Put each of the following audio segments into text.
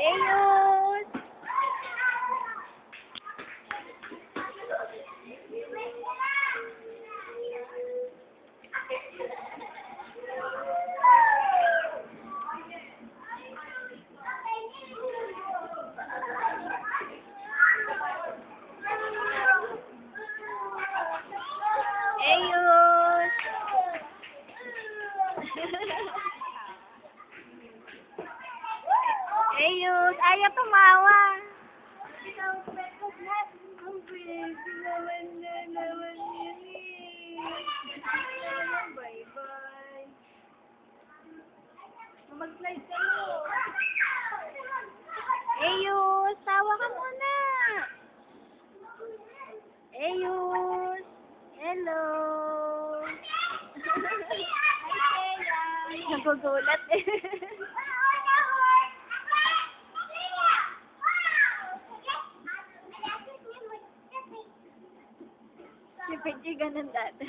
Ayos! Ayos! Ayos! Ayaw tumawa! Ang baby naman yan eh. Bye-bye. Mag-slide kayo. Ayos! Tawa ka muna! Ayos! Hello! Nagugulat eh. Si Pichi ganun dati.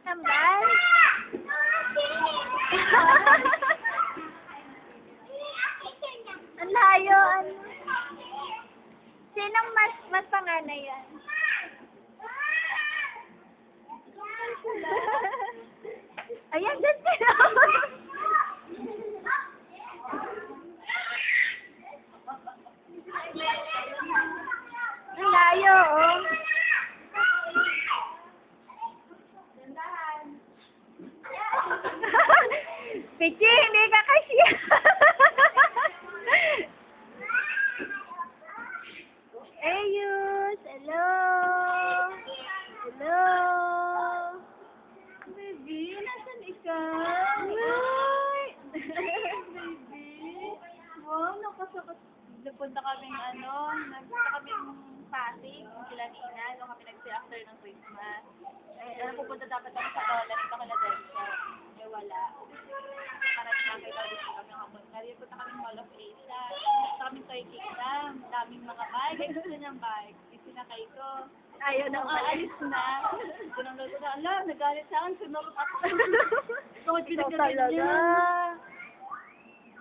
Tambal? Ang layo. Sinong mas panganay yan? Ayan, dyan sila. Ang layo, oh. Pichi, hindi ka kasi. Ayos, hello. Hello. Baby, nasan ikaw? Ay! Baby. Wow, nakasakot. Napunta kaming nagpunta kaming Pasig, sila Nina, nung kami nag-after ng Christmas. Pupunta dapat kami sa Lola, dito kala Delsa. Eh, wala. Para nakakita dito kami hapon. Kaya punta kami Mall of Asia. Punta kami Toy Kingdom. Daming mga bike. Ay, gusto niyang bike. Isinakay ko. Ayaw nang aalis na. Tinanggal ko na, ala, nagalit sa akin. Sunod ako. Ikaw talaga.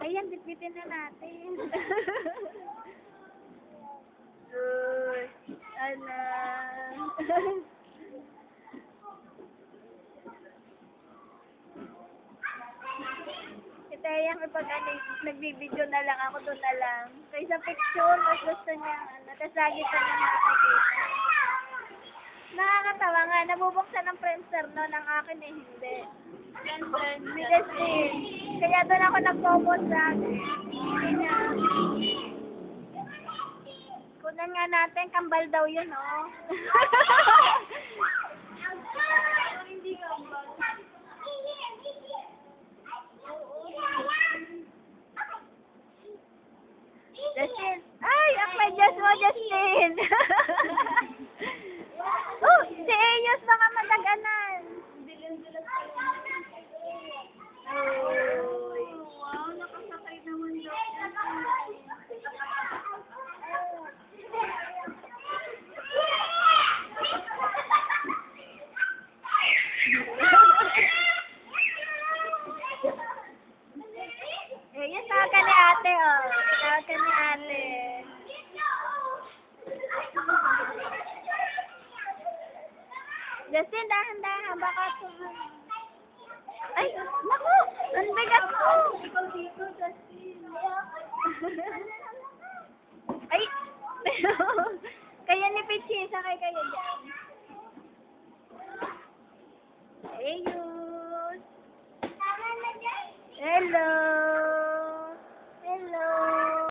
Ayan, bitbitin na natin. Uy, ala. Ito yung nagbibideo na lang ako doon na lang. Kaysa picture, mas gusto niya, tapos lagi pa niya nakakita. Nakakatawa nga, nabubuksan ng Friendster no, ng akin eh, hindi. Bilis din. Kaya doon ako nag-focus sa akin. Kunan nga natin, kambal daw yun, oh. Hindi kambal. Justin! Ay! Akmay Diyos mo, Justin! Oh! Si Eyos baka madaganan! Uy! Wow! Nakasakay naman daw. Eyos, tawag ka ni ate, oh. Tawag ka ni ate. Justin, dahan-dahan. Baka tuhan. Ay, naku! Ang bigat ko! Ikaw dito, Justin. Ay! Kaya ni Pichi, sakay kayo dyan. Ayos! Hello!